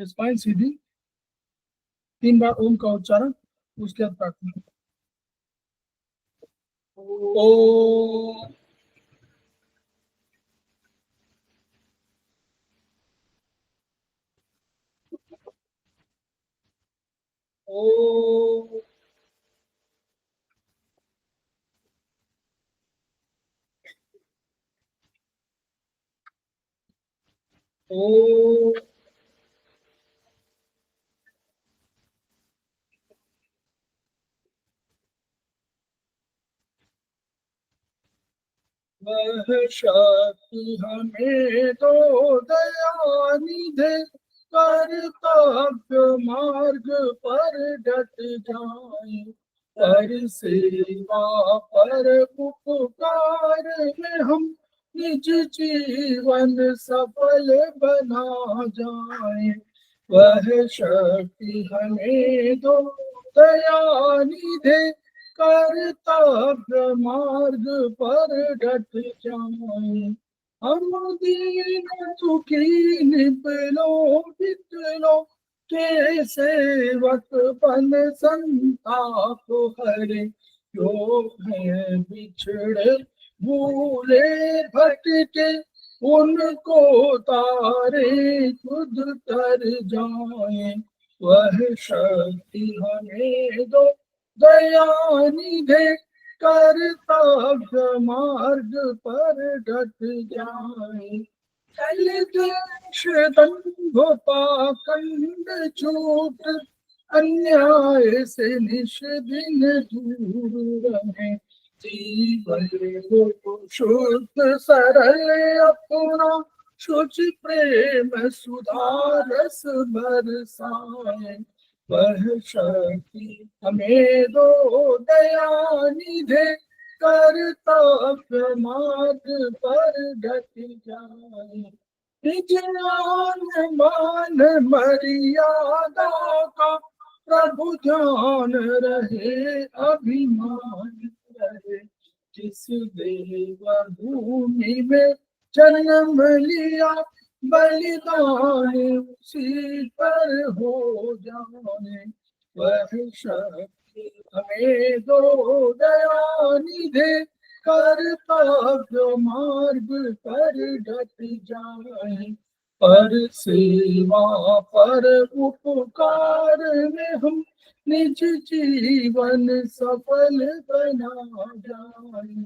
Spine सीधी, 3 बार ओम का उच्चारण, उसके बाद प्रार्थना। ओ ओ ओ वह शक्ति हमें तो दया निधे, कर्तव्य मार्ग पर डट जाए, पर सेवा पर उपकार में हम निज जीवन सफल बना जाए। वह शक्ति हमें दो दया निधे, कर्तव्य मार्ग पर डट जाए, हम दीन दुखी निपलो बिटलो के सेवक बन संताप हरे, जो है बिछड़े भूले भटके, उनको तारे खुद तर जाए। वह शक्ति हमें दो दया निधे, कर्तव्य मार्ग पर डट जाए, कल देश दंभ पाखंड झूठ अन्याय से निष्दिन दूर रहे, जीवन को शुद्ध सरल अपना शुचि प्रेम सुधारस बरसाए। वह शक्ति हमें दो दया निधे, कर्तव्य मार्ग पर डट जाए, निज आन मान मर्यादा का प्रभु ध्यान रहे, अभिमान रहे, जिस देव भूमि में जन्म लिया, बलिदान उसी पर हो जाए। वह शक्ति हमें दो दया निधे, कर्तव्य मार्ग पर डट जाए, पर सेवा पर उपकार में हम निज जीवन सफल बना जाए।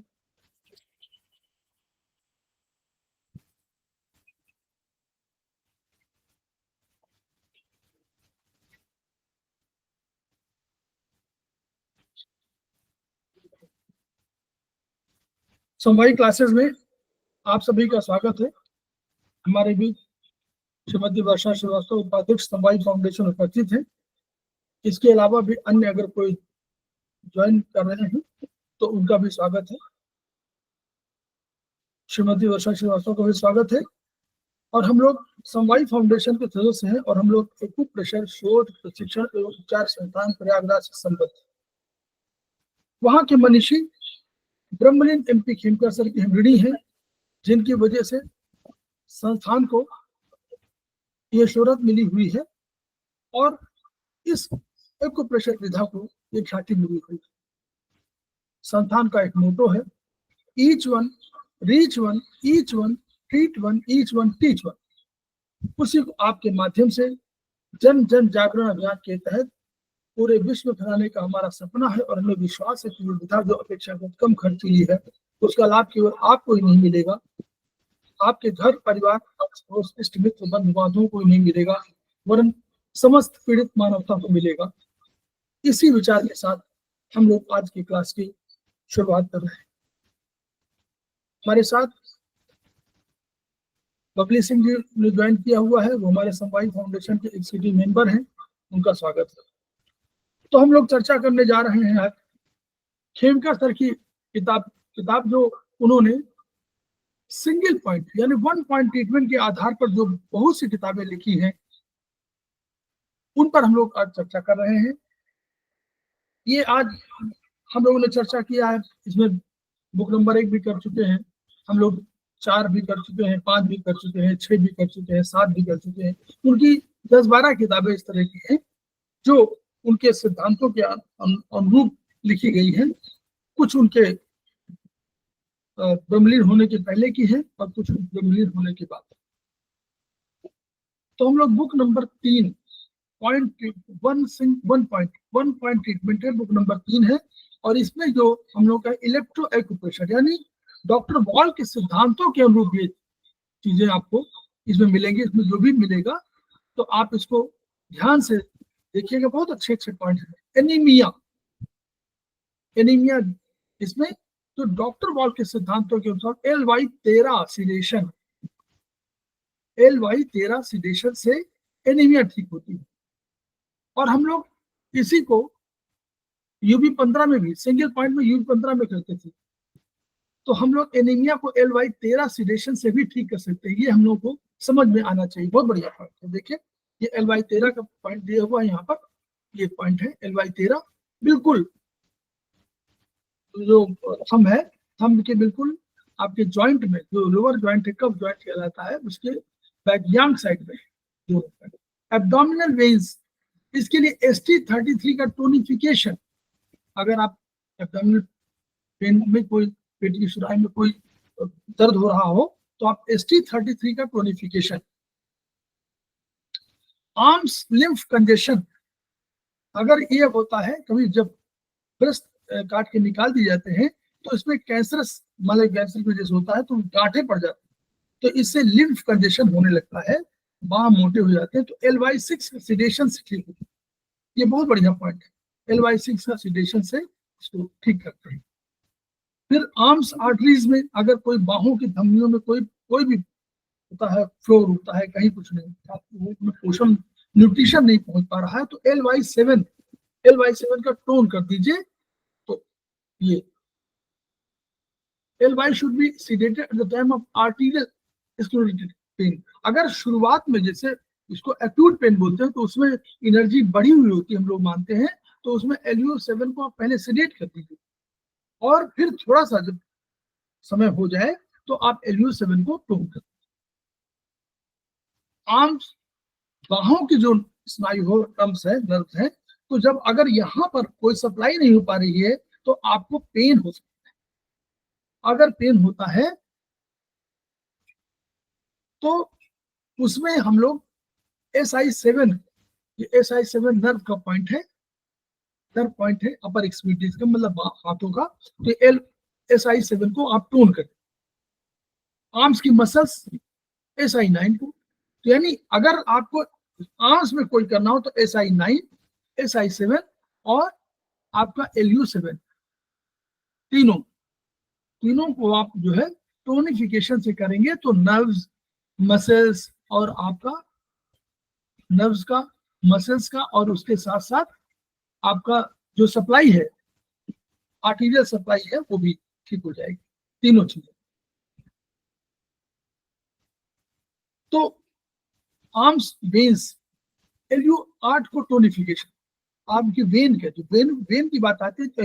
समवायी क्लासेस में आप सभी का स्वागत है। हमारे बीच श्रीमती वर्षा श्रीवास्तव उपाध्यक्ष समवायी फाउंडेशन उपस्थित है। इसके अलावा भी अन्य अगर कोई ज्वाइन कर रहे हैं तो उनका भी स्वागत है। श्रीमती वर्षा श्रीवास्तव का भी स्वागत है। और हम लोग समवायी फाउंडेशन के सदस्य हैं और हम लोग एक्यूप्रेशर शोध प्रशिक्षण एवं उपचार संस्थान प्रयागराज से संबद्ध, वहां के मनीषी ब्रह्मलीन MP खेमकर सर की हम ऋणी हैं, जिनकी वजह से संस्थान को ये शोहरत मिली हुई है और इस एक्यूप्रेशर विधा को ये ख्याति मिली हुई है। संस्थान का एक मोटो है, each one reach one, each one treat one, each one teach one. उसी को आपके माध्यम से जन जन जागरण अभियान के तहत पूरे विश्व में फैलाने का हमारा सपना है और हमें विश्वास है कि ये विधा जो अपेक्षाकृत कम खर्चीली है, उसका लाभ केवल आपको ही नहीं मिलेगा, आपके घर परिवार इष्ट मित्र बंधु बांधवों को ही नहीं मिलेगा, वरन समस्त पीड़ित मानवता को मिलेगा। इसी विचार के साथ हम लोग आज की क्लास की शुरुआत कर रहे हैं। हमारे साथ बबली सिंह जी ने ज्वाइन किया हुआ है, वो हमारे समवायी फाउंडेशन के एक्सिक्यूटिव मेंबर हैं, उनका स्वागत है। तो हम लोग चर्चा करने जा रहे हैं आज खेमकर सर की किताब जो उन्होंने सिंगल पॉइंट यानी वन पॉइंट ट्रीटमेंट के आधार पर जो बहुत सी किताबें लिखी हैं, उन पर हम लोग आज चर्चा कर रहे हैं। ये आज हम लोगों ने चर्चा किया है, इसमें बुक नंबर 1 भी कर चुके हैं हम लोग, 4 भी कर चुके हैं, 5 भी कर चुके हैं, 6 भी कर चुके हैं, 7 भी कर चुके हैं। उनकी 10-12 किताबें इस तरह की हैं जो उनके सिद्धांतों के अनुरूप लिखी गई हैं। कुछ उनके ब्रह्मलीन होने के पहले की है और कुछ ब्रह्मलीन होने के बाद। तो हम लोग book number 3 point one point treatment है, बुक नंबर 3 है। और इसमें जो हम लोग का इलेक्ट्रो एक्यूप्रेशर यानी डॉक्टर वॉल के सिद्धांतों के अनुरूप ये चीजें आपको इसमें मिलेंगे। इसमें जो भी मिलेगा तो आप इसको ध्यान से देखिएगा, बहुत अच्छे अच्छे पॉइंट है। एनीमिया, एनीमिया इसमें तो डॉक्टर वॉल के सिद्धांतों के अनुसार LY13 सीडेशन, LY13 सीडेशन से एनीमिया ठीक होती है। और हम लोग इसी को UB15 में भी सिंगल पॉइंट में UB15 में करते थे। तो हम लोग एनीमिया को LY13 सीडेशन से भी ठीक कर सकते हैं। ये हम लोग को समझ में आना चाहिए, बहुत बढ़िया पॉइंट है। देखिए ये LY13 का पॉइंट दिया हुआ है यहाँ पर, ये पॉइंट है LY13, बिल्कुल जो थंब है, थंब के बिल्कुल आपके जॉइंट में, जो लोअर जॉइंट है, कफ जॉइंट कहलाता है, उसके बैकयांग साइड में जो एब्डोमिनल वेन्स, इसके लिए ST33 का टोनिफिकेशन। अगर आप एब्डोमिनल पेन में कोई, पेट की सुराही में कोई दर्द हो रहा हो तो आप ST33 का टोनिफिकेशन। आर्म्स लिम्फ कंजेशन, अगर ये होता है कभी जब ब्रेस्ट काट के निकाल दिए जाते हैं तो इसमें कैंसरस मतलब कैंसर की वजह से होता है तो गांठे पड़ जाते हैं, तो इससे लिम्फ कंजेशन होने लगता है, बांह मोटे हो जाते हैं। तो LY6 सीडेशन से ठीक होती है। ये बहुत बढ़िया पॉइंट है, LY6 का सीडेशन से इसको ठीक करते हैं। फिर आर्म्स आर्टरीज में अगर कोई बाहों की धमनियों में कोई भी होता है, फ्लोर होता है, कहीं कुछ नहीं होता, उसमें पोषण न्यूट्रिशन नहीं पहुंच पा रहा है, तो LY7 का टोन कर दीजिए। तो ये LY should be sedated at the time of arterial sclerotic pain. अगर शुरुआत में, जैसे इसको एक्यूट पेन बोलते हैं, तो उसमें एनर्जी बढ़ी हुई होती है, हम लोग मानते हैं, तो उसमें LU7 को आप पहले सीडेट कर दीजिए और फिर थोड़ा सा जब समय हो जाए तो आप LU7 को टोन कर। आर्म्स, बाहों की जो स्नायु हो, टर्म्स है, नर्व्स है, तो जब अगर यहाँ पर कोई सप्लाई नहीं हो पा रही है तो आपको पेन हो सकता है। अगर पेन होता है तो उसमें हम लोग SI7, ये SI7 नर्व का पॉइंट है, नर्व पॉइंट है अपर एक्सट्रीमिटीज का, मतलब हाथों का। तो SI7 को आप टोन करें। आर्म्स की मसल्स SI9 को, तो यानी अगर आपको आर्म्स में कोई करना हो तो SI9, SI7 और आपका LU7, तीनों को आप जो है टोनिफिकेशन से करेंगे तो नर्व्स, मसल्स और आपका नर्व्स का, मसल्स का, और उसके साथ साथ आपका जो सप्लाई है, आर्टीरियल सप्लाई है, वो भी ठीक हो जाएगी, तीनों चीजें। तो आर्म्स, वेन्स, LU8 को टोनिफिकेशन, आपकी वेन के, जो वेन की बात आती है तो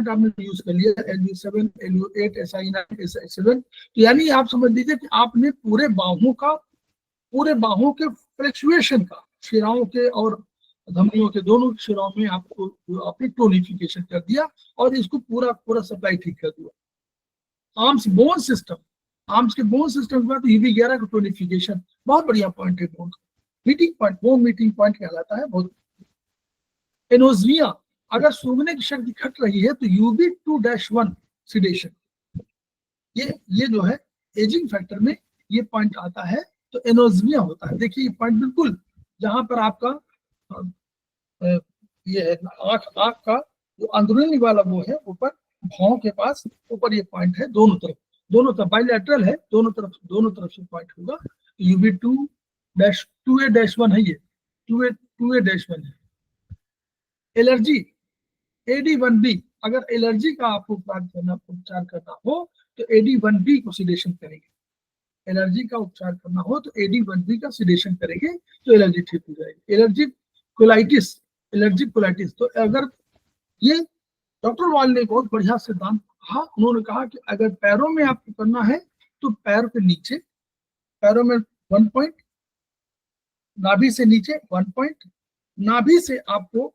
आपने यूज कर लिया, LU7, LU8, SI9, SI7। तो यानी आप समझ लीजिए कि आपने पूरे बाहों के फ्लक्चुएशन का, शिराओं के और धमनियों के, दोनों शिराओं में आपको आपने टोनिफिकेशन कर दिया और इसको पूरा सप्लाई ठीक कर दिया। आर्म्स बोन सिस्टम, आर्म्स के बोन सिस्टम के बाद UB11 का टोनिफिकेशन, बहुत बढ़िया पॉइंट है बोन का, meeting point, bone meeting point कहलाता है। बहुत एनोज्मिया, अगर सूंघने की शक्ति घट रही है तो UB2-1 सीडेशन, ये जो है एजिंग फैक्टर में ये पॉइंट आता है, तो एनोज्मिया होता है। देखिए ये पॉइंट बिल्कुल जहां पर आपका ये है आंख का जो अंदरूनी वाला वो है, ऊपर भाव के पास ऊपर ये पॉइंट है, दोनों तरफ बाइलेटरल है, दोनों तरफ से पॉइंट होगा। UB2-2A-1 है, ये 2A-1 है। एलर्जी, AD1B, अगर एलर्जी का आपको उपचार करना हो तो AD1B को सिडेशन करेंगे। एलर्जी का उपचार करना हो तो AD1B का सिडेशन करेंगे तो एलर्जी ठीक हो जाएगी। एलर्जिक कोलाइटिस, तो अगर ये डॉक्टर वॉल ने बहुत बढ़िया सिद्धांत कहा, उन्होंने कहा कि अगर पैरों में आपको करना है तो पैर के नीचे पैरों में 1 पॉइंट, नाभि से नीचे 1 पॉइंट, नाभि से आपको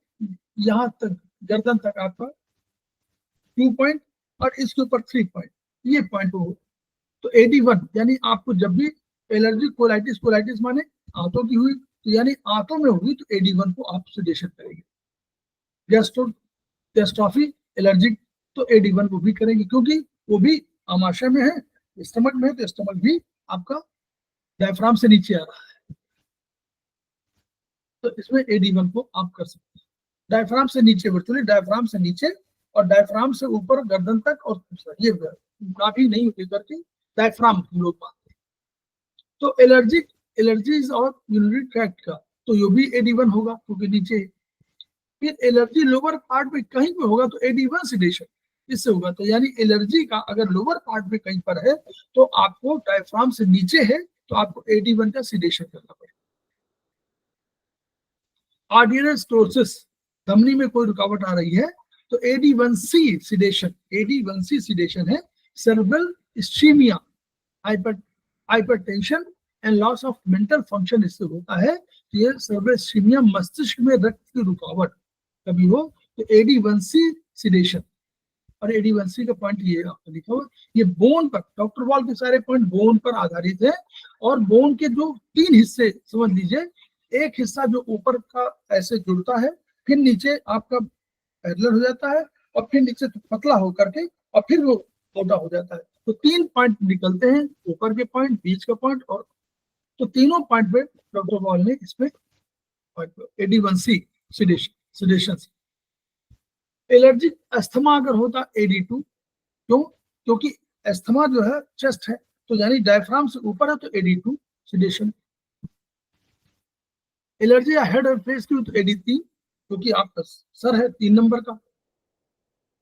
यहां तक गर्दन तक आपका 2 पॉइंट और इसके ऊपर 3 पॉइंट, ये पॉइंट हो। तो AD1 यानी आपको जब भी एलर्जी कोलाइटिस, कोलाइटिस माने आंतों की हुई, तो यानी आंतों में हुई तो AD1 को आप सेडेशन करेंगे। गैस्ट्रोफी एलर्जिक तो AD1 को भी करेंगे, क्योंकि वो भी आमाशय में है, स्टमक में है, तो स्टमक भी आपका डायफ्राम से नीचे आ रहा है, तो इसमें AD1 को आप कर सकते हैं। डायफ्राम से नीचे वर्चुअली, डायफ्राम से नीचे और डायफ्राम से ऊपर गर्दन तक, और ये नाभि नहीं होती करके डायफ्राम लोग मानते हैं। तो एलर्जीज और यूरिनरी ट्रैक्ट का तो ये भी AD1 होगा क्योंकि नीचे। फिर एलर्जी लोअर पार्ट में कहीं पे होगा तो AD1 सेडेशन इससे होगा। तो यानी एलर्जी का अगर लोअर पार्ट में कहीं पर है तो आपको डायफ्राम से नीचे है तो आपको AD1 का सेडेशन करना पड़ेगा। आर्डियनोस्टोसिस, धमनी में कोई रुकावट आ रही है तो AD1C सेडेशन, AD1C सेडेशन है। Cerebral ischaemia, hypertension and loss of mental function इससे होता है। ये सेरेब्रल इस्चीमिया, मस्तिष्क में रक्त की रुकावट कभी हो तो AD1C सेडेशन। और AD1C का पॉइंट ये आपको लिखा हुआ, ये बोन पर, डॉक्टर वॉल के सारे पॉइंट बोन पर आधारित है। और बोन के जो 3 हिस्से समझ लीजिए, एक हिस्सा जो ऊपर का ऐसे जुड़ता है, फिर नीचे आपका पैरेलल हो जाता है, और फिर नीचे पतला होकर के और फिर वो मोटा हो जाता है। तो 3 पॉइंट निकलते हैं, ऊपर के पॉइंट, बीच का पॉइंट, और तो तीनों पॉइंट पे डॉक्टर वॉल ने इसमें AD1C सेडेशन। एलर्जिक अस्थमा अगर होता AD2, क्यों? क्योंकि अस्थमा जो है चेस्ट है, तो यानी डायफ्राम से ऊपर है तो AD2 सेडेशन। एलर्जी या हेड और फेस की तो AD3, क्योंकि आपका सर है 3 नंबर का।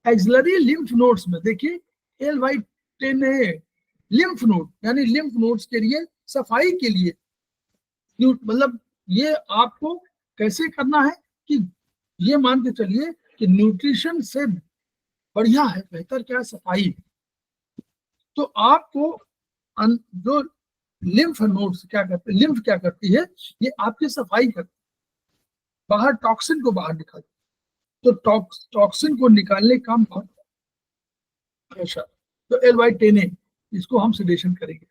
एक्सिलरी लिम्फ नोड्स में देखिए LY10A, लिम्फ नोड यानी लिम्फ नोड्स के लिए सफाई के लिए, मतलब ये आपको कैसे करना है कि ये मान के चलिए कि न्यूट्रिशन से बढ़िया है, बेहतर क्या है, सफाई। तो आपको जो लिम्फ नोड्स क्या करते हैं, लिम्फ क्या करती है, ये आपकी सफाई करती है, बाहर टॉक्सिन को बाहर निकालती है। तो टॉक्सिन को निकालने का काम बहुत हमेशा, तो LY10A इसको हम सेडेशन करेंगे।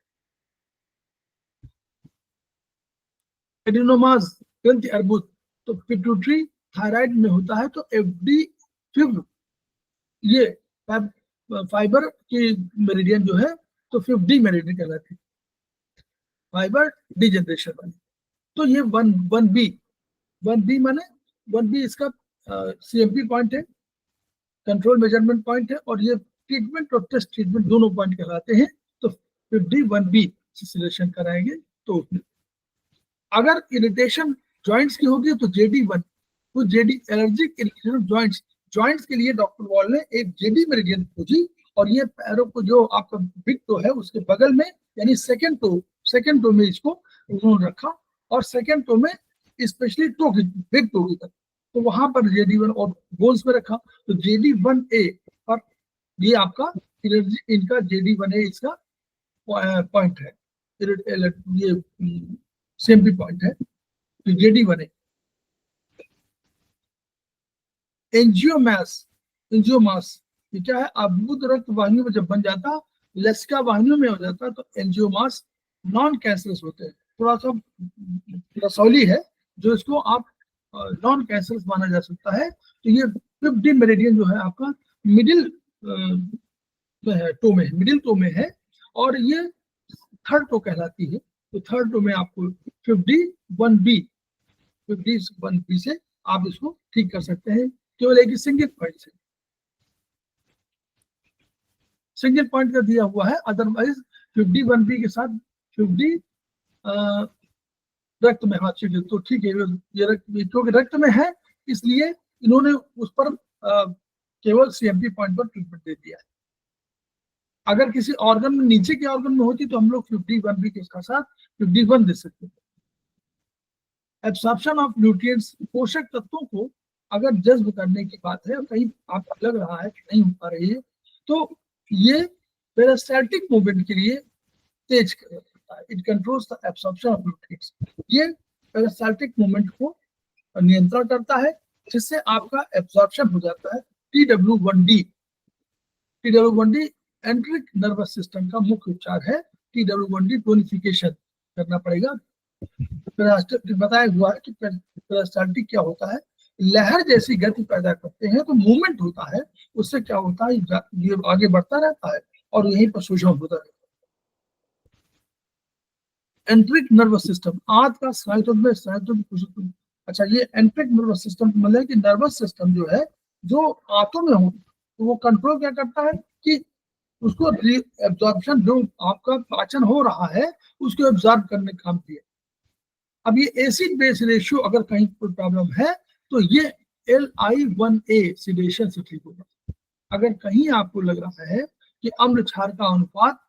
एडिनोमास ग्रंथि अर्बुद तो पिट्यूटरी थायराइड में होता है तो FD5, ये फाइबर की मेरिडियन जो है तो 5D मेरिडियन कहलाती है, फाइबर डिजनरेशन वाली। तो ये 1B माने 1B इसका CMP पॉइंट है, कंट्रोल मेजरमेंट पॉइंट है, और ये ट्रीटमेंट और टेस्ट ट्रीटमेंट दोनों पॉइंट कहलाते हैं। तो 51B से सिलेक्शन कराएंगे। तो अगर इरिटेशन जॉइंट्स की होगी तो JD1, तो JD एलर्जिक इरिटेशन जॉइंट्स के लिए डॉक्टर वॉल ने एक JD मेरिडियन खोजी, और ये पैरों को जो आपका बिग टो है उसके बगल में, यानी सेकेंड टो में इसको उन्होंने रखा, और सेकेंड टो में स्पेशली टो की, बिग टो की तरफ, तो वहां पर JD1 और बोन्स में रखा। तो JD1A, और ये आपका एलर्जी, इनका JD1A इसका पॉइंट है, ये CMP पॉइंट है। तो JD1A। एंजियोमास ये क्या है, अबुद रक्त वाहिनियों में जब बन जाता, लसिका वाहिनियों में हो जाता, तो एंजियोमास नॉन कैंसरस होते हैं। थोड़ा सा रसौली है जो इसको आप नॉन कैंसरस माना जा सकता है। तो ये 50 मेरिडियन जो है आपका मिडिल में है, टो में, मिडिल टो में है, और ये थर्ड टो कहलाती है। तो थर्ड टो में आपको 51B से आप इसको ठीक कर सकते हैं, केवल एक सिंगल पॉइंट से, सिंगल पॉइंट का दिया हुआ है। अदरवाइज 51B के साथ 50 रक्त में, हाँ ठीक है, तो ठीक है, ये क्योंकि रक्त में है इसलिए इन्होंने उस पर केवल CMP पॉइंट पर ट्रीटमेंट दे दिया है। अगर किसी ऑर्गन में, नीचे के ऑर्गन में होती तो हम लोग 51B के साथ 51 दे सकते हैं। एब्सॉर्प्शन ऑफ न्यूट्रिएंट्स, पोषक तत्वों को अगर जज्ब करने की बात है, कहीं आपको लग रहा है कि नहीं हो पा रही है, तो ये पेरिस्टाल्टिक मूवमेंट के लिए तेज करता करता है। It controls the absorption of nutrients. ये पेरिस्टाल्टिक मूवमेंट को नियंत्रण करता है, जिससे आपका एब्सॉर्प्शन हो जाता है। TW1D एंट्रिक नर्वस सिस्टम का मुख्य उपचार है। TW1D टोनिफिकेशन करना पड़ेगा। बताया हुआ है कि पेरिस्टाल्टिक क्या होता है, लहर जैसी गति पैदा करते हैं, तो मूवमेंट होता है, उससे क्या होता है, ये आगे बढ़ता रहता है और यहीं पर शोषण होता रहता है। एंट्रिक नर्वस सिस्टम, आंत का स्नायु। अच्छा, ये एंट्रिक नर्वस सिस्टम मतलब कि नर्वस सिस्टम जो है, जो आंतों में हो, तो वो कंट्रोल क्या करता है कि उसको एब्जॉर्प्शन, जो आपका पाचन हो रहा है उसको एब्जॉर्ब करने का काम किया। अब ये एसिड बेस रेशियो अगर कहीं कोई प्रॉब्लम है तो ये LI1A सिडेशन से ठीक होगा। अगर कहीं आपको लग रहा है कि अम्ल क्षार का अनुपात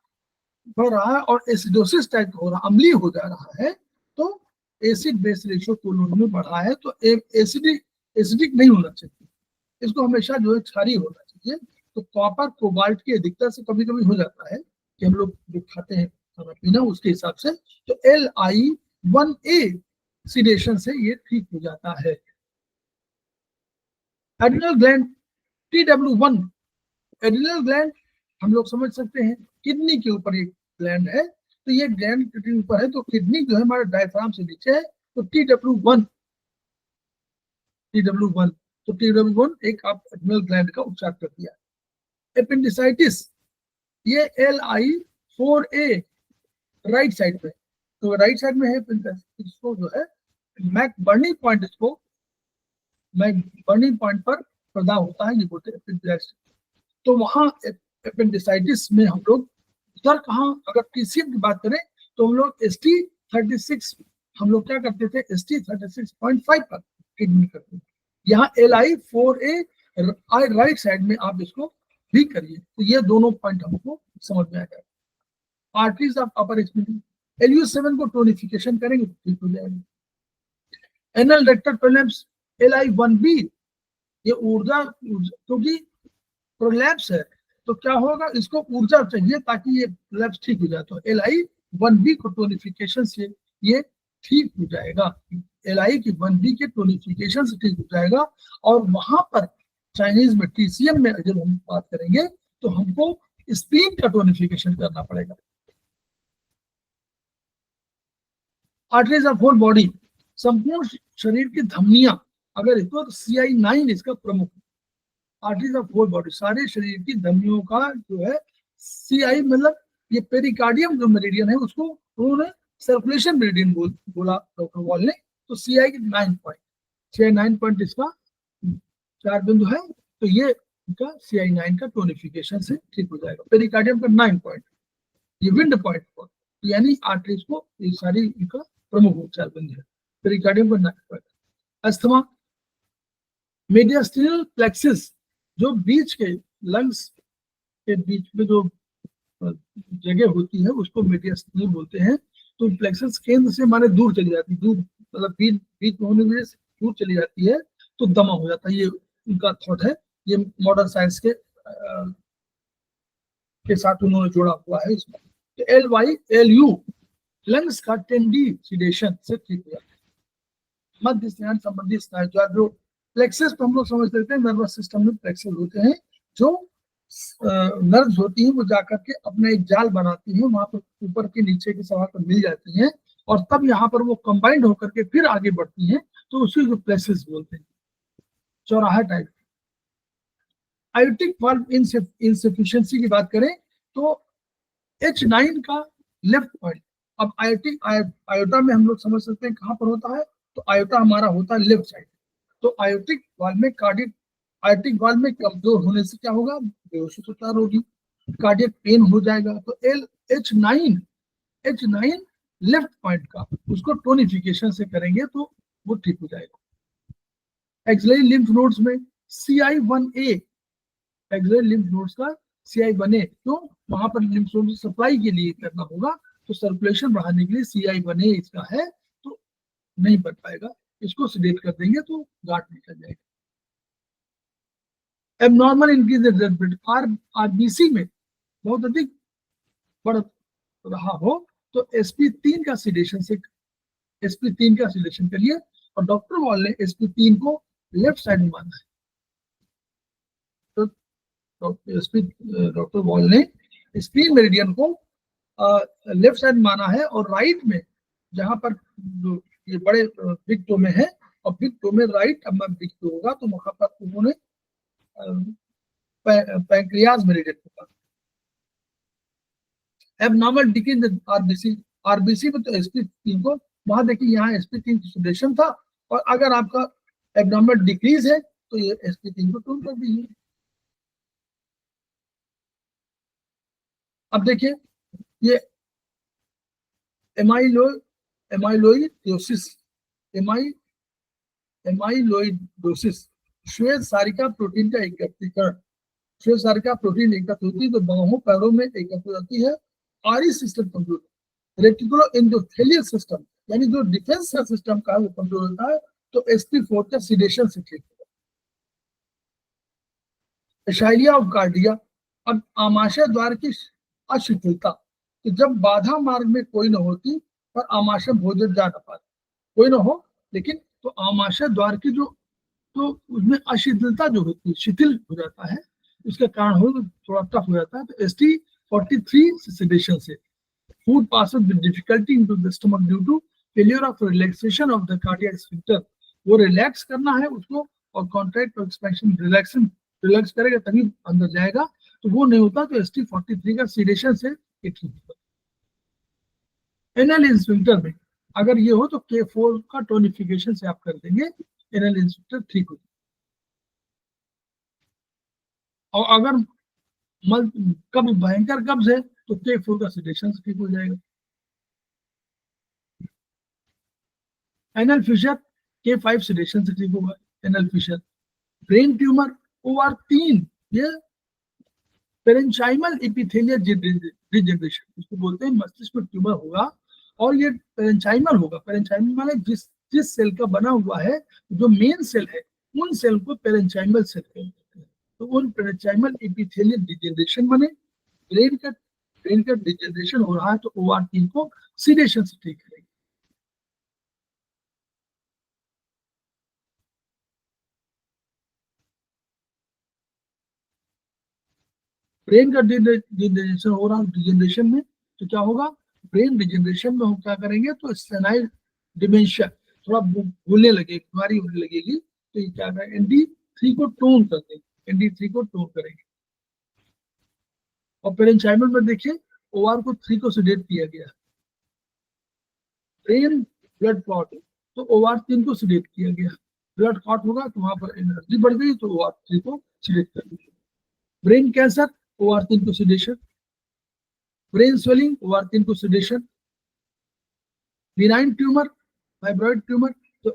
बढ़ रहा है और एसिडोसिस टाइप हो रहा, अम्लीय हो जा रहा है, तो एसिड बेस रेशियो कोलोन में बढ़ा है, तो एसिडिक नहीं होना चाहिए, इसको हमेशा जो है क्षारीय होना चाहिए। तो कॉपर कोबाल्ट की अधिकता से कभी कभी हो जाता है कि हम लोग जो खाते हैं खाना पीना उसके हिसाब से, तो LI1A सिडेशन से ये ठीक हो जाता है। Adrenal gland, TW1 adrenal gland हम लोग समझ सकते हैं किडनी के ऊपर एक ग्लैंड है, तो ये ग्लैंड किडनी ऊपर है, तो किडनी जो है हमारे डायफ्राम से नीचे है, तो TW1 तो TW1 एक आप एड्रिनल ग्लैंड का उपचार कर दिया। एपेंडिसाइटिस, ये LI4A राइट साइड में, तो राइट साइड में है इसको जो है मैकबर्नी पॉइंट, इसको मैकबर्नी पॉइंट पर पैदा होता है, ये बोलते हैं एपेंडिसाइटिस। तो वहां एपेंडिसाइटिस में हम लोग उधर कहाँ, अगर TCM की बात करें तो हम लोग ST36 हम लोग क्या करते थे, ST36.5 पर ट्रीटमेंट करते थे। यहाँ LI4A राइट साइड में आप इसको भी करिए, तो ये दोनों पॉइंट हमको समझ में आ जाएगा। Arteries of upper extremity, LU7 को टोनिफिकेशन करेंगे तो ठीक हो जाएगा। एनल रेक्टल प्रोलैप्स, LI1B, ये ऊर्जा, क्योंकि प्रोलैप्स है तो क्या होगा, इसको ऊर्जा चाहिए ताकि ये प्रोलैप्स ठीक हो जाए, तो LI1B को टोनिफिकेशन से ये ठीक हो जाएगा। LI1B के टोनिफिकेशन से ठीक हो जाएगा। और वहां पर चाइनीज में TCM में जब हम बात करेंगे तो हमको स्प्लीन का टोनिफिकेशन करना पड़ेगा। आर्टरीज ऑफ होल बॉडी, संपूर्ण शरीर की धमनियां अगर इसको, तो CI9 इसका प्रमुख। आर्टरीज ऑफ होल बॉडी, सारे शरीर की धमनियों का जो है, CI मतलब ये पेरिकार्डियम जो मेरिडियन है उसको उन्होंने सर्कुलेशन मेरिडियन बोला डॉक्टर वॉल ने, तो CI की 9 पॉइंट इसका 4 बिंदु है, तो ये इनका CI9 का टोनिफिकेशन से ठीक हो जाएगा। पेरिकार्डियम का 9 पॉइंट, ये विंड पॉइंट, यानी आर्टरीज को ये सारी इनका प्रमुख उपचार बिंदु है। पेरिकार्डियम का 9 पॉइंट। अस्थमा, मीडियास्टिनल प्लेक्सिस, जो बीच के लंग्स के बीच में जो जगह होती है उसको मीडियास्टिनल बोलते हैं। तो प्लेक्सस केंद्र से हमारे दूर चली जाती है, दूर मतलब बीच में होने की वजह से दूर चली जाती है, तो दमा हो जाता है। ये उनका थॉट है, ये मॉडर्न साइंस के साथ उन्होंने जोड़ा हुआ है इसमें। तो LU लंग्स का 10D सिडेशन से ठीक हो जाता है। मध्य स्नायु संबंधी स्नायु, जो प्लेक्सस तो हम लोग समझ लेते हैं, नर्वस सिस्टम में प्लेक्सस होते हैं, जो नर्व्स होती हैं वो जाकर के अपना एक जाल बनाती हैं, वहां पर ऊपर के नीचे की सतह पर मिल जाती हैं, और तब यहाँ पर वो कंबाइंड होकर के फिर आगे बढ़ती हैं, तो उसी को प्लेक्सस बोलते हैं, चौराहा टाइप। आयोटिक वाल्व इनसफिशिएंसी की बात करें तो H9 का लेफ्ट पॉइंट, अब आयोटा में हम लोग समझ सकते हैं कहां पर होता है, तो आयोटा हमारा होता है लेफ्ट साइड। तो आयोटिक वाल्व में कमजोर होने से क्या होगा, बेहोशी सुतार होगी, कार्डियक पेन हो जाएगा। तो H9 लेफ्ट पॉइंट का उसको टोनिफिकेशन से करेंगे तो वो ठीक हो जाएगा। एक्सिलरी लिम्फ नोड्स में CI1A, एक्सिलरी लिम्फ नोड्स का CI1A, क्यों, वहां पर लिम्फ नोड सप्लाई के लिए करना होगा, तो सर्कुलेशन बढ़ाने के लिए CI1A इसका है, तो नहीं बढ़ पाएगा, इसको सिडेट कर देंगे तो गांठ निकल जाएगा। Abnormal increase in red blood, RBC में बहुत अधिक बढ़ रहा हो तो sp3 का सिलेक्शन करिए। और डॉक्टर वॉल ने sp3 को लेफ्ट साइड में माना है। तो डॉक्टर वॉल ने स्क्रीन मेरिडियन को लेफ्ट साइड माना है, और राइट में जहां पर ये बड़े बिग टो में है, और बिग टो में राइट अब बिग टो होगा, तो वहां पर उन्होंने पैंक्रियाज मेरिडियन को एबनॉर्मल डिक्रीज इन आरबीसी में तो sp3 को वहां देखिए, यहाँ sp3 की सिलेक्शन था, और अगर आपका एबनॉर्मल डिक्रीज है तो ये sp3 को टून कर दीजिए। अब देखिए ये एमाइलोइडोसिस श्वेत सारिका प्रोटीन का एकत्रीकरण। श्वेत सारिका प्रोटीन एकत्र होती है तो बाहों पैरों में एकत्र हो जाती है। आरी सिस्टम कमजोर, रेटिकुलो एंडोथेलियल सिस्टम यानी जो डिफेंस का सिस्टम का है वो कमजोर होता है, तो sp4 का सिडेशन से ठीक होगा। एशाइलिया ऑफ कार्डिया। अब आमाशय द्वार की अशिथिलता, तो जब बाधा मार्ग में कोई न होती पर आमाशय भोजन जा न पाता, कोई न हो लेकिन तो आमाशय द्वार की जो तो उसमें अशिथिलता जो होती है, शिथिल हो जाता है, उसके कारण हो थोड़ा टफ हो जाता है। तो ST43 सिडेशन से food passes with difficulty into the stomach due to failure of relaxation of the cardiac sphincter. वो रिलैक्स करना है उसको, और कॉन्ट्रैक्ट और एक्सपेंशन रिलैक्स करेगा तभी अंदर जाएगा, तो वो नहीं होता, तो ST43 का सिडेशन से ये ठीक होता है। एनल स्फिंक्टर में अगर ये हो तो K4 का टोनिफिकेशन से आप कर देंगे, एनल स्फिंक्टर ठीक हो। और अगर कब्ज भयंकर कब्ज है तो K4 का सिडेशन ठीक हो जाएगा। एनल फिशर K5 सिडेशन से ठीक होगा anal fissure. Brain tumour OR3 ये पेरेंचाइमल एपिथेलियल डिजेनरेशन, इसको बोलते हैं मस्तिष्क में ट्यूमर होगा, और ये पेरेंचाइमल होगा। पेरेंचाइमल माने जिस सेल का बना हुआ है, जो मेन सेल है, उन सेल को पेरेंचाइमल सेल कहते हैं। तो उन पेरेंचाइमल एपिथेलियल डिजेनरेशन बने, ब्रेन का डिजेनरेशन हो रहा है, तो OR3 को सीडेशन से ठीक करेंगे। ब्रेन का डिजेनरेशन हो रहा है डिजेनरेशन में, तो क्या होगा, ब्रेन डिजेनरेशन में हम क्या करेंगे, तो सेनाइल डिमेंशिया, थोड़ा भूलने लगेगी, बीमारी होने लगेगी, तो ये क्या करेंगे, ND3 को टोन कर देंगे, ND3 को टोन करेंगे। और पेरेंचाइमल में देखिए OR3 को सिडेट किया गया, ब्रेन ब्लड क्लॉट तो OR3 को सिडेट किया गया, ब्लड क्लॉट होगा तो वहां पर एनर्जी बढ़ गई, तो OR3 को सिडेट कर दिया। ब्रेन कैंसर OR3 को सिडेशन, ब्रेन स्वेलिंग OR3 को sedation, benign tumour fibroid tumour तो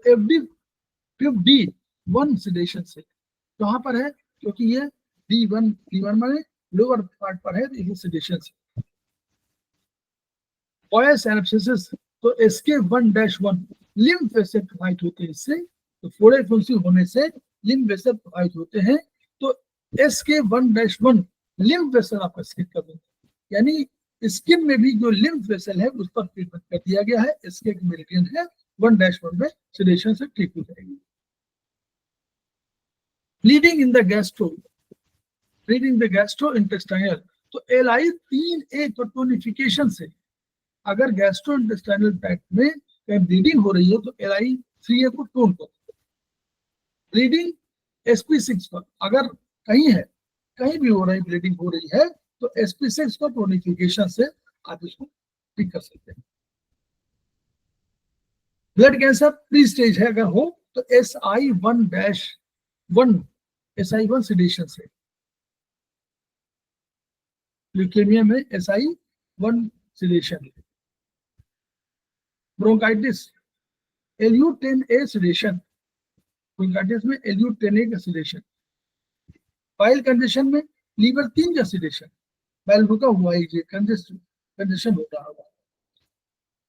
D1 सिडेशन से कहां पर है, क्योंकि ये D1 माने लोअर पार्ट पर है, तो ये सिडेशन से। पॉयस एनाप्सिस तो SK1-1 लिम्फ वेसल प्रभावित होते हैं, इससे तो फोड़े फुंसी होने से लिम्फ वेसल प्रभावित होते हैं, तो SK1-1 लिम्फ वेसल आपका स्किप कर देंगे, यानी स्किन में भी जो लिम्फ वेसल है उस पर ट्रीटमेंट कर दिया गया है। SK मेरिडियन है 1-1 में सिडेशन से ठीक हो जाएगी। ब्लीडिंग इन द गैस्ट्रोइंटेस्टाइनल तो LI3A तो टोनिफिकेशन से, अगर गैस्ट्रोइंटेस्टाइनल ट्रैक्ट में कहीं ब्लीडिंग हो रही है तो LI3A को टोन करो। ब्लीडिंग sp6 पर अगर कहीं भी हो रही ब्लीडिंग हो रही है तो sp6 को टोनिफिकेशन से आप इसको ठीक कर सकते हैं। ब्लड कैंसर प्री स्टेज है अगर हो तो SI1 सिडेशन से। ल्यूकेमिया में SI1 sedation. Bronchitis LU10A sedation, bronchitis में LU10A का सिडेशन। पाइल कंजेशन में लीवर 3 का सिडेशन, पाइल रुका हुआ है, ये कंजेशन हो रहा होगा।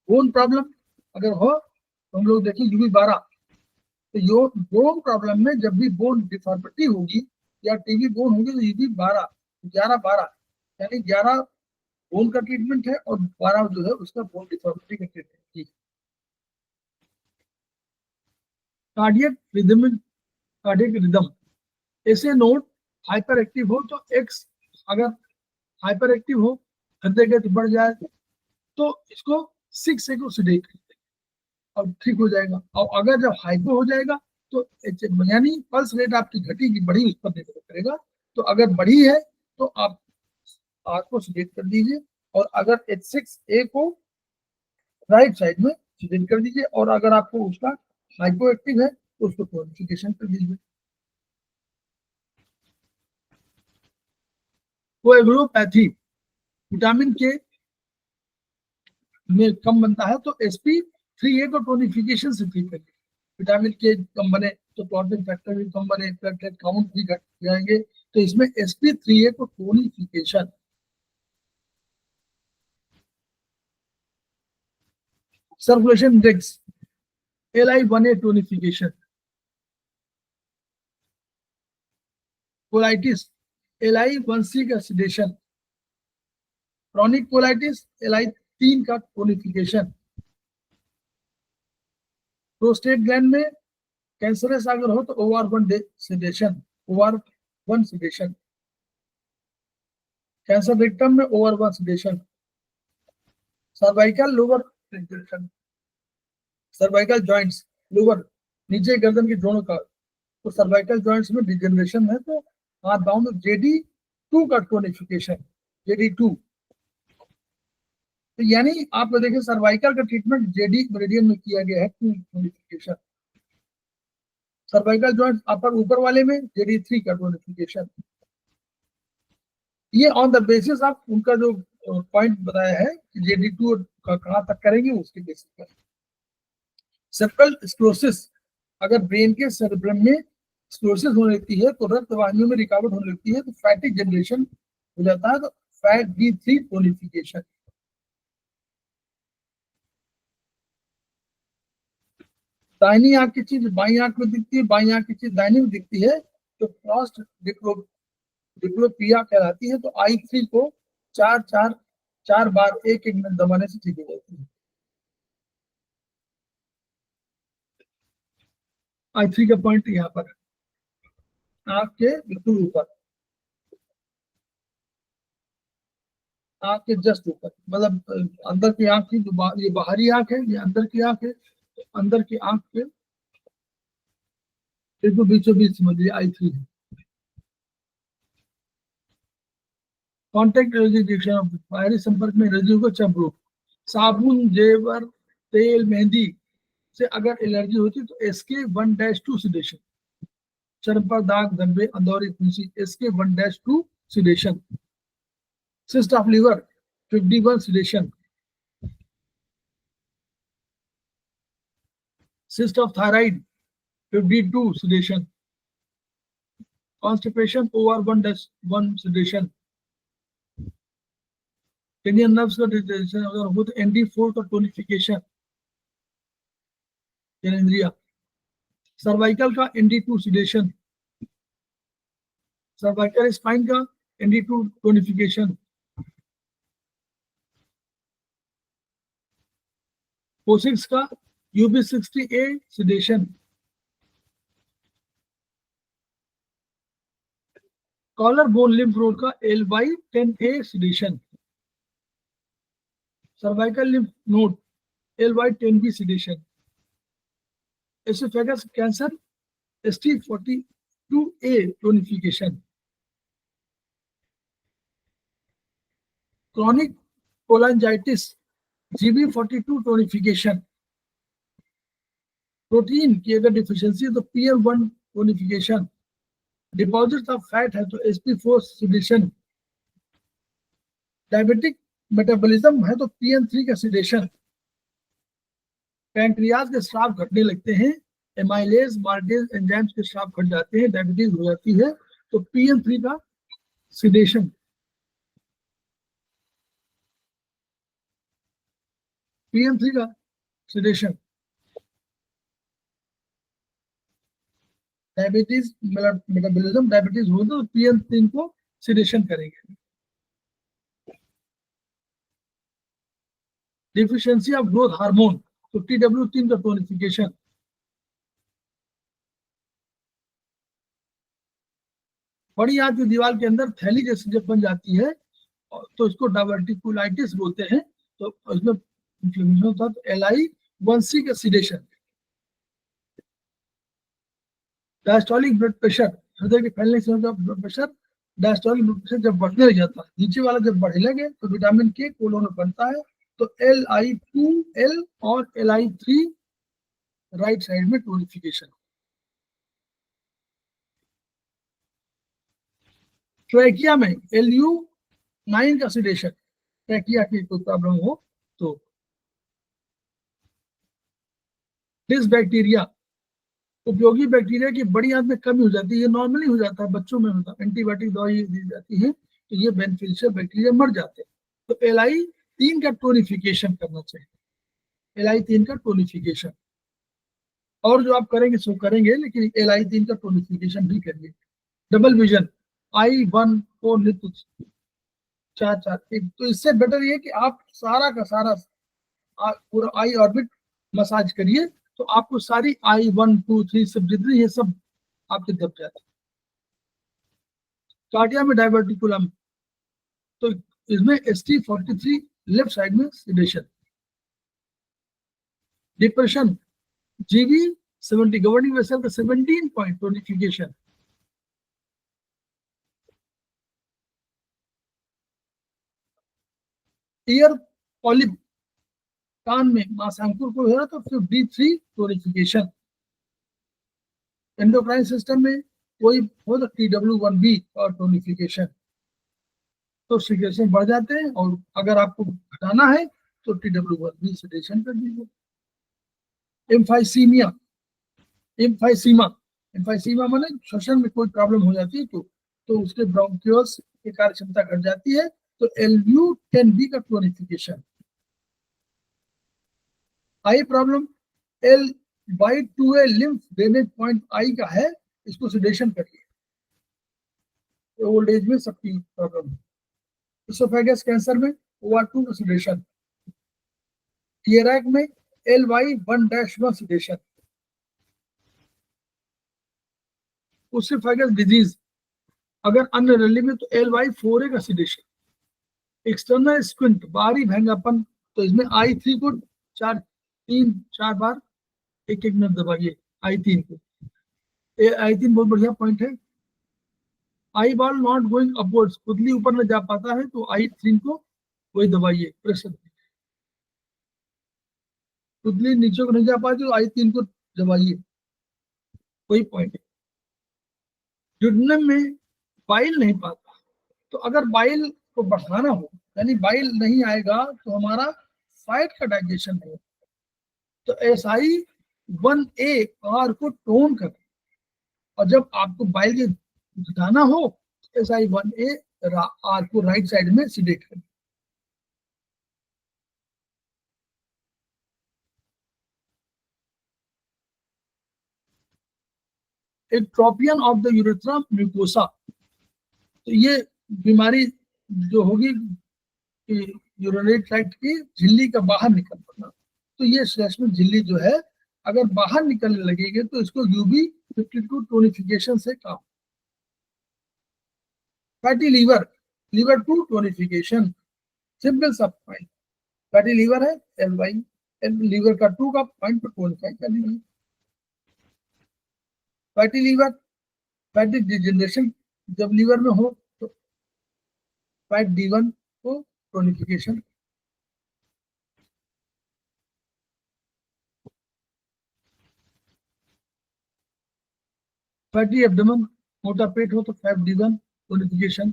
बोन प्रॉब्लम अगर हो तो हम लोग देखिए UB12, तो बोन प्रॉब्लम में जब भी बोन डिफॉर्मिटी होगी या टीबी बोन होगी तो UB12 11-12 यानी 11 बोन का ट्रीटमेंट है और 12 जो है उसका बोन डिफॉर्मिटी का treatment. Cardiac rhythm, cardiac rhythm, ऐसे नोट हाइपर एक्टिव हो तो एक्स, अगर हाइपर एक्टिव हो, हृदय गति बढ़ जाए तो इसको 6 को सिडेट करते हैं और ठीक हो जाएगा। और अगर जब हाइपो हो जाएगा तो यानी पल्स रेट आपकी घटेगी बढ़ी उस पर निर्भर करेगा। तो अगर बढ़ी है तो आप आर को सिलेक्ट कर दीजिए, और अगर H6A को राइट साइड में सिलेक्ट कर दीजिए, और अगर आपको उसका हाइपो एक्टिव है तो उसको टोनिफिकेशन कर दीजिए। कोएगुलोपैथी, विटामिन के में कम बनता है तो sp3A को टोनिफिकेशन से ठीक करिए। विटामिन के कम बने तो क्लॉटिंग फैक्टर भी कम बने, प्लेटलेट काउंट भी घट जाएंगे, तो इसमें sp3A को tonification. Circulation index LI1A tonification. Colitis LI1C का सिडेशन। क्रॉनिक कोलाइटिस LI3 का टोनिफिकेशन। प्रोस्टेट ग्लैंड में कैंसरस अगर हो तो OR1 sedation, OR1 sedation. Cancer victim में OR1 sedation. Cervical lower sedation, cervical joints lower, नीचे गर्दन की जोड़ों का, तो सर्वाइकल जॉइंट्स में डिजेनरेशन है तो हाथ पांव में JD2 का टोनिफिकेशन, JD2। तो यानी आप देखिए सर्वाइकल का ट्रीटमेंट JD मेरिडियन में किया गया है, टोनिफिकेशन। सर्वाइकल जॉइंट अपर ऊपर वाले में JD3 का टोनिफिकेशन। ये ऑन द बेसिस आप उनका जो पॉइंट बताया है कि JD2 का कहां तक करेंगे उसके बेसिस पर। सेरेब्रल स्क्लेरोसिस, अगर ब्रेन के सेरेब्रम में स्क्लेरोसिस होने लगती है तो रक्त वाहिनियों में रिकावट होने लगती है तो फैटिक जनरेशन हो जाता है, तो फैट D3 टोनिफिकेशन। दाहिनी आंख की चीज बाई आंख में दिखती है, बाई आंख की चीज दाहिनी में दिखती है तो क्रॉस डिप्लोपिया कहलाती है। तो I3 को 4 बार एक मिनट दबाने से ठीक हो जाती है। I3 का पॉइंट यहाँ पर आंख के बिल्कुल ऊपर, आंख के जस्ट ऊपर, मतलब अंदर की आंख की जो ये बाहरी आंख है, ये अंदर की आंख है, तो अंदर की आंख के बिल्कुल बीचों बीच समझ लीजिए I3 है। कॉन्टेक्ट एलर्जी डिटेक्शन, बाहरी संपर्क में एलर्जी को चमरूप, साबुन, जेवर, तेल, मेहंदी से अगर एलर्जी होती है तो SK1-2 सिडेशन। चर्म पर दाग, धब्बे, अंदौरी फुंसी, SK1-2 sedation. Cyst of liver 51 sedation. Cyst of thyroid 52 sedation. Constipation OR1-1 sedation. cranial nerves का डिटेक्शन अगर हो तो ND4 का टोनिफिकेशन, जननेंद्रिया। सर्वाइकल का ND2 sedation, सर्वाइकल स्पाइन का ND2 टोनिफिकेशन। कोसिक्स का UB60A sedation। Collar bone lymph node का LY10A sedation। Cervical lymph node LY10B sedation। Oesophagus cancer ST42A tonification. Chronic cholangitis GB42 tonification. Protein की अगर deficiency है तो PM1 tonification. Deposit of fat है तो SP4 sedation. Diabetic metabolism है तो PM3 का सिडेशन। पैंक्रियाज के स्राव घटने लगते हैं, एमाइलेज मार्टेज एंजाइम्स के स्राव घट जाते हैं, डायबिटीज हो जाती है तो PM3 का सिडेशन। PM3 का सिडेशन। डायबिटीज मेटाबॉलिज्म डायबिटीज हो तो PM3 को सिडेशन करेंगे। डिफिशियंसी ऑफ ग्रोथ हार्मोन, तो TW3 का टोनिफिकेशन। बड़ी आंत की दीवार के अंदर थैली जैसी जब बन जाती है तो इसको डायवर्टिकुलाइटिस बोलते हैं। तो इसमें इन्फ्लेमेशन होता है। तो LI1C का सिडेशन। डायस्टोलिक ब्लड प्रेशर, हृदय के फैलने से होगा blood pressure. Diastolic blood pressure जब बढ़ने लग जाता है, नीचे वाला जब बढ़ने लगे तो विटामिन के कोलोन में बनता है। तो LI2L और LI3 राइट साइड में टोनिफिकेशन। ट्रैकिया में LU9 का सिडेशन। ट्रैकिया की कोई प्रॉब्लम हो तो। डिसबैक्टीरिया, उपयोगी बैक्टीरिया की बड़ी आंत में कमी हो जाती है। ये नॉर्मली हो जाता है, बच्चों में होता है। एंटीबायोटिक दवाई दी जाती है तो ये बेनिफिशियल बैक्टीरिया मर जाते हैं। तो LI3 का टोनिफिकेशन करना चाहिए। LI3 का टोनिफिकेशन, और जो आप करेंगे सो करेंगे, लेकिन LI3 का टोनिफिकेशन भी करिए। डबल विजन, I1 को नित्य 4-4 तो इससे बेटर ये कि आप सारा का सारा पूरा आई ऑर्बिट मसाज करिए, तो आपको सारी I1, 2, 3 सब जितनी ये सब आपके दब जाते हैं। कार्डिया में डायवर्टिकुलम, तो इसमें ST43 लेफ्ट साइड में sedation. Depression, GB70 governing vessel का 17 पॉइंट टोनिफिकेशन। ईयर पॉलिप, कान में मांसांकुर को है तो फिर D3 टोनिफिकेशन। एंडोक्राइन सिस्टम में कोई हो तो TW1B और टोनिफिकेशन। तो सिगरेशन बढ़ जाते हैं, और अगर आपको घटाना है तो TW1B सिडेशन कर दीजिए। एम्फाइसीमिया, एम्फाइसीमा, एम्फाइसीमा माने श्वसन में कोई प्रॉब्लम हो जाती है तो उसके ब्रोंकियोल्स की कार्य क्षमता घट जाती है। तो LU10B का tonification. I problem, L/2A lymph drainage point I का है, इसको सिडेशन करिए। ओल्ड एज में सबकी प्रॉब्लम है। इसोफेगस कैंसर में OR2 का सिडेशन। टीएरएक में LY1-1 सिडेशन। ओसिफेगस डिजीज अगर अनरली में तो LY4A का सिडेशन। एक्सटर्नल स्क्विंट, बाहरी भैंगापन, तो इसमें I3 को 4 बार एक मिनट दबाइए। I3 को, I3 बहुत बढ़िया पॉइंट है। Eyeball not going upwards, खुदली ऊपर में जा पाता है तो I3 को वही दबाइए, प्रेशर। खुदली नीचे को नहीं जा पाती तो I3 को दबाइए, वही पॉइंट है। जुडनम में बाइल नहीं पाता, तो अगर बाइल को बढ़ाना हो, यानी बाइल नहीं आएगा तो हमारा फैट का डाइजेशन नहीं होगा। तो SI1A आर को टोन कर, और जब आपको बाइल के घटाना हो तो SI1A आर को राइट साइड में सिडेट कर। एट्रोपियन ऑफ द यूरेथ्रा म्यूकोसा, तो ये बीमारी जो होगी यूरिनरी ट्रैक्ट की झिल्ली का बाहर निकल पड़ना। तो ये श्लेष्म झिल्ली जो है अगर बाहर निकलने लगेगी तो इसको UB52 टोनिफिकेशन से काम। Fatty liver, liver 2 tonification, simple सा पॉइंट। फैटी लीवर है LY, लीवर का 2 का पॉइंट पर टोनिफाई करनी है। फैटी लीवर, फैटी डिजेनरेशन जब लीवर में हो तो फैट D1 को टोनिफिकेशन। फैटी एब्डोमेन, मोटा पेट हो तो fat D1 tonification.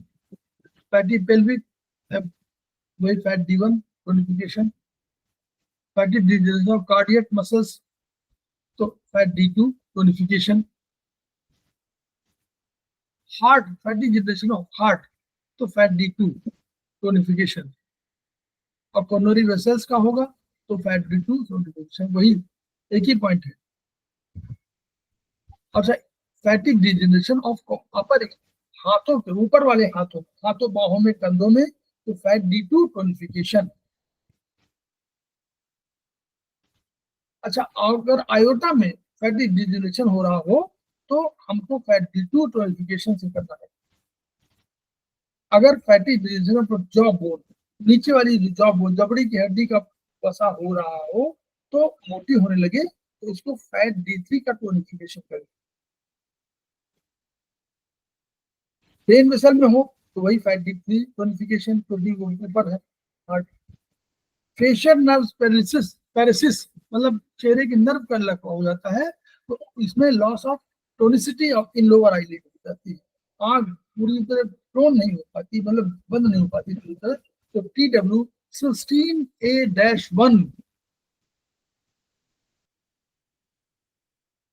Fatty pelvic, वही fat D1 tonification. Fatty degeneration of cardiac muscles तो fat D2 tonification. Heart, fatty generation of heart तो फैट D2 टोनिफिकेशन। और कोरोनरी वेसल्स का होगा तो फैट D2 टोनिफिकेशन, वही एक ही पॉइंट है। अच्छा, फैटी डिजेनरेशन ऑफ अपर, हाथों के ऊपर वाले हाथों बाहों में, कंधों में तो फैट D2 टोनिफिकेशन। अच्छा, अगर आयोटा में फैटी डिजनरेशन हो रहा हो तो हमको फैट D2 टोनिफिकेशन से करना है। अगर फैटी डिजनरेशन पर जॉ बोन, नीचे वाली जॉ बोन, जबड़ी की हड्डी का वसा हो रहा हो तो मोटी होने लगे तो उसको फैट D3 का टोनिफिकेशन करें। ब्रेन वेसल में हो तो वही फैट D3 टोनिफिकेशन प्रोटीन ऊपर है। फेशियल नर्व पैरालिसिस, पैरासिस मतलब चेहरे की नर्व का लकवा हो जाता है तो इसमें loss of tonicity of in lower eyelid हो जाती है। आंख पूरी तरह टोन नहीं हो पाती, मतलब बंद नहीं हो पाती पूरी तरह। तो TW16A-1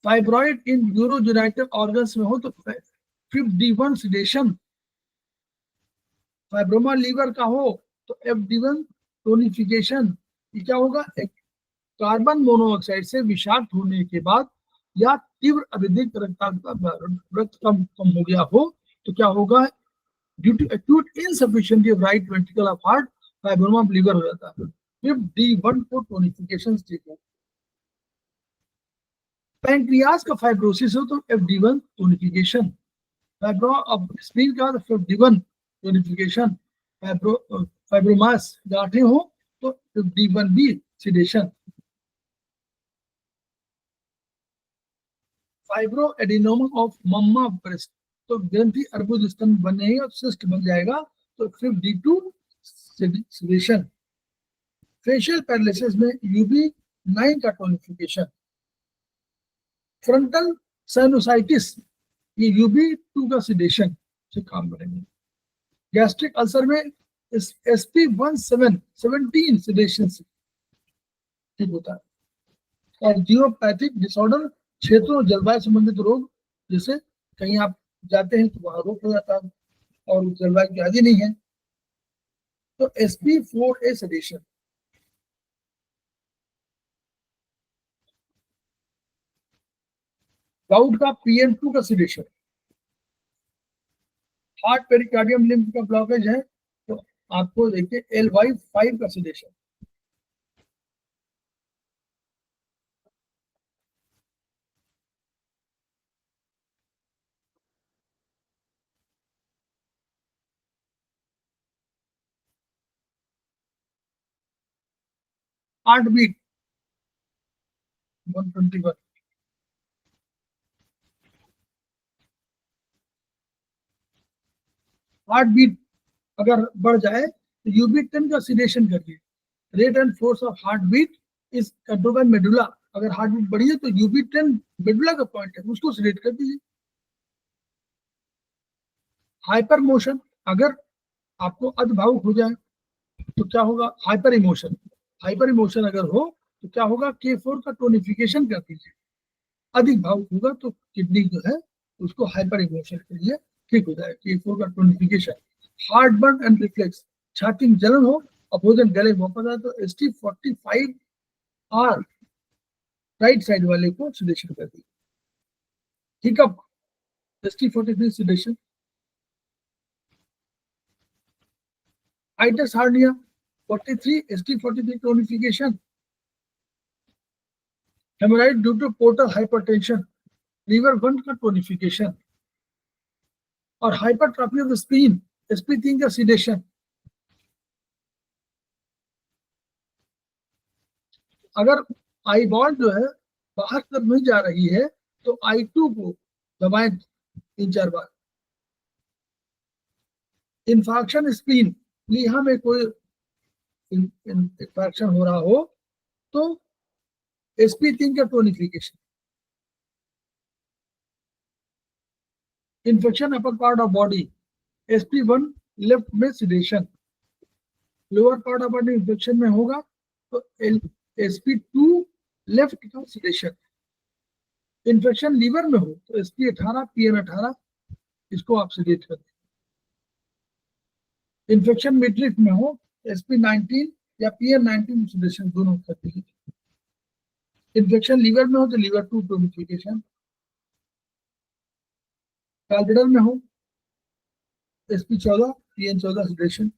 फाइब्रॉइड इन यूरोजेनिटल ऑर्गन्स में हो तो 5D1 सिडेशन। फाइब्रोमा लीवर का हो तो FD1 टोनिफिकेशन। ये क्या होगा, एक कार्बन मोनोऑक्साइड से विषाक्त होने के बाद या तीव्र अत्यधिक रक्त कम हो गया हो तो क्या होगा, due to acute insufficiency of right ventricle of heart fibroma liver हो जाता है। फिर D1 को टोनिफिकेशन देखो। पैंक्रियास का फाइब्रोसिस हो तो FD1 टोनिफिकेशन। फाइब्रो अब स्प्लीन का FD1 टोनिफिकेशन। फाइब्रोमास गांठें हो तो FD1B sedation. Fibro adenoma of mamma breast तो ग्रंथि अर्बुद स्तन बनेगा, सिस्ट बन जाएगा तो FD2 सिडेशन। फेशियल पैरालिसिस में UB9 का टोनिफिकेशन। फ्रंटल साइनोसाइटिस ये UB2 का सिडेशन से काम करेंगे। गैस्ट्रिक अल्सर में SP17 सिडेशन से ठीक होता है। और जियोपैथिक डिसऑर्डर, क्षेत्रों जलवायु संबंधित रोग, जैसे कहीं आप जाते हैं तो वहां रोग हो जाता है और जलवायु की आदि नहीं है तो SP4A सिडेशन। गाउट का PM2 का सिडेशन। हार्ट पेरिकार्डियम लिम्फ का ब्लॉकेज है तो आपको देखिए LY5 का sedation. Heart beat 121। Heart beat अगर बढ़ जाए तो UB10 का सिडेशन करिए। Rate and force of heart beat is controlled by medulla. अगर हार्ट बीट बढ़ी है तो UB10 मेडुला का पॉइंट है, उसको सिलेक्ट कर दीजिए। हाइपर मोशन, अगर आपको अधभावुक हो जाए तो क्या होगा, हाइपर इमोशन। हाइपर इमोशन अगर हो तो क्या होगा, K4 का टोनिफिकेशन कर दीजिए। अधिक भावुक होगा तो किडनी जो है उसको हाइपर इमोशन के लिए ठीक हो जाए, K4 का tonification. Heart burn and reflex, छाती में जलन हो और भोजन गले में वापस आए तो ST45R राइट साइड वाले को सिलेक्शन कर दीजिए। ठीक है, ST43 selection. Hiatus hernia 43 ST43 tonification. Haemorrhoid due to portal hypertension, liver 1 का टोनिफिकेशन। और हाइपरट्रॉफी ऑफ स्प्लीन, SP3 का सिडेशन। अगर आई बॉल जो है बाहर तक नहीं जा रही है तो I2 को दबाएं 3-4 बार। इन्फेक्शन स्प्लीन, प्लीहा में कोई इन्फेक्शन हो रहा हो तो SP3 का tonification. Infection upper part of body, SP1 left में sedation. Lower part of body infection में होगा तो SP2 लेफ्ट का सिडेशन। इन्फेक्शन लीवर में हो तो SP18 PM18 इसको आप सिलेक्ट कर दें। इन्फेक्शन मिडरिफ में हो SP19 या PM19 सिलेक्शन दोनों कर दीजिए। इन्फेक्शन लीवर में हो तो लीवर 2 टोनिफिकेशन। कार्डिडल में हो SP14 PM14 selection.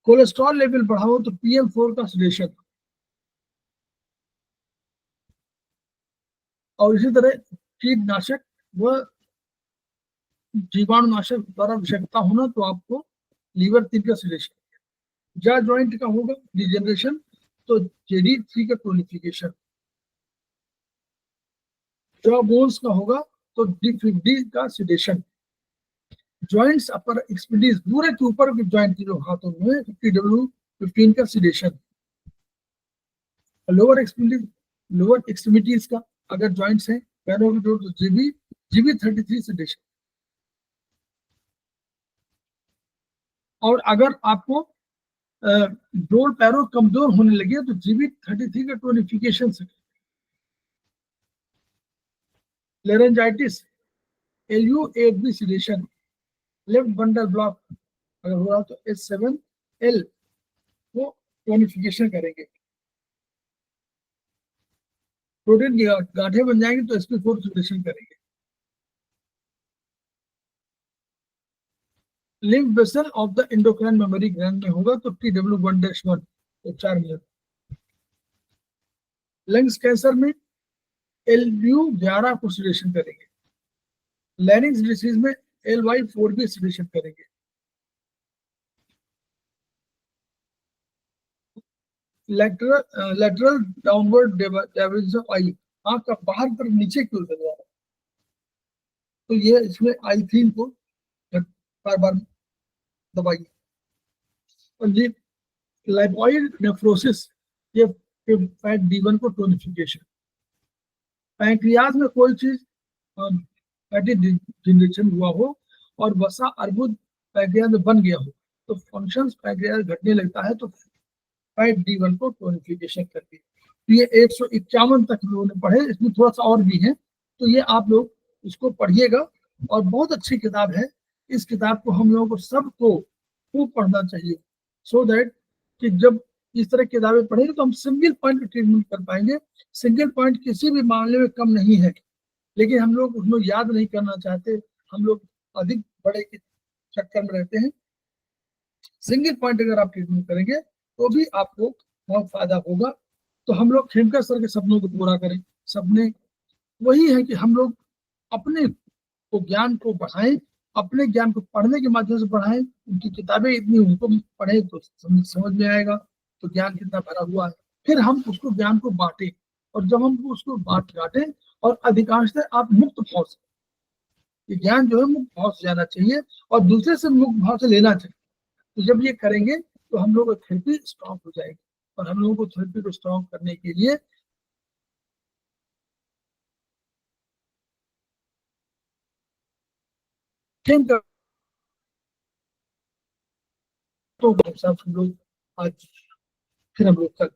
Cholesterol level बढ़ा हो तो PM4 का सिलेक्शन। और इसी तरह कीटनाशक व जीवाणुनाशक द्वारा विषाक्तता होना तो आपको लीवर 3 का सिलेक्शन। जा ज्वाइंट का होगा डिजेनरेशन तो JD3 का टोनिफिकेशन। जॉ बोन्स का होगा तो D का सिडेशन। ज्वाइंट्स अपर एक्सट्रीमिटीज पूरे के ऊपर के ज्वाइंट जो हाथों में TW15 का सिडेशन। लोअर एक्सट्रीमिटीज का अगर ज्वाइंट्स हैं पैरों की जो GB33 सिडेशन। और अगर आपको जोड़ पैरों कमजोर होने लगे तो GB33 का टोनिफिकेशन से। Laryngitis LU8B sedation. Left bundle block अगर हो रहा तो S7L को टोनिफिकेशन करेंगे। प्रोटीन की गांठें बन जाएंगी तो SP4 सिडेशन करेंगे। Lymph vessel of the endocrine memory gland में होगा तो TW1-1 तो 4 मिनट। लंग्स कैंसर में LU11 को सिडेशन करेंगे। लैरिंक्स डिसीज में LY4B सिडेशन करेंगे। लेटरल डाउनवर्ड डायवर्जन ऑफ आई, आंख का बाहर तरफ नीचे की ओर जा रहा है तो ये इसमें I3 को बार बार दबाइए। और लाइपोइड नेफ्रोसिस ये फैट D1 को टोनिफिकेशन। पैंक्रियाज में कोई चीज फैटी जनरेशन हुआ हो और वसा अर्बुद पैंक्रियाज में बन गया हो तो फंक्शंस पैंक्रियाज घटने लगता है तो फैट D1 को टोनिफिकेशन करती है। तो ये 151 तक लोगों ने पढ़े, इसमें थोड़ा सा और भी है तो ये आप लोग इसको पढ़िएगा और बहुत अच्छी किताब है। इस किताब को हम लोगों को सबको खूब पढ़ना चाहिए सो दैट कि जब इस तरह की किताबें पढ़ेंगे तो हम सिंगल पॉइंट ट्रीटमेंट कर पाएंगे। सिंगल पॉइंट किसी भी मामले में कम नहीं है लेकिन हम लोग उसमें याद नहीं करना चाहते, हम लोग अधिक बड़े के चक्कर में रहते हैं। सिंगल पॉइंट अगर आप ट्रीटमेंट करेंगे तो भी आपको बहुत फायदा होगा। तो हम लोग खेमकर सर के सपनों को पूरा करें। सपने वही है कि हम लोग अपने को ज्ञान को बढ़ाएं, अपने ज्ञान को पढ़ने के माध्यम से बढ़ाएं। उनकी किताबें इतनी उनको पढ़े तो समझ में आएगा तो ज्ञान कितना भरा हुआ है। फिर हम उसको ज्ञान को बांटें और जब हम उसको बांटें और अधिकांशतः आप मुक्त भाव से, ये ज्ञान जो है मुक्त भाव से जाना चाहिए और दूसरे से मुक्त भाव से लेना चाहिए। तो जब ये करेंगे तो हम लोग थेरेपी स्ट्रॉन्ग हो जाएगी। और हम लोगों को थेरेपी को स्ट्रॉन्ग करने के लिए तो हम लोग आज फिर हम लोग कल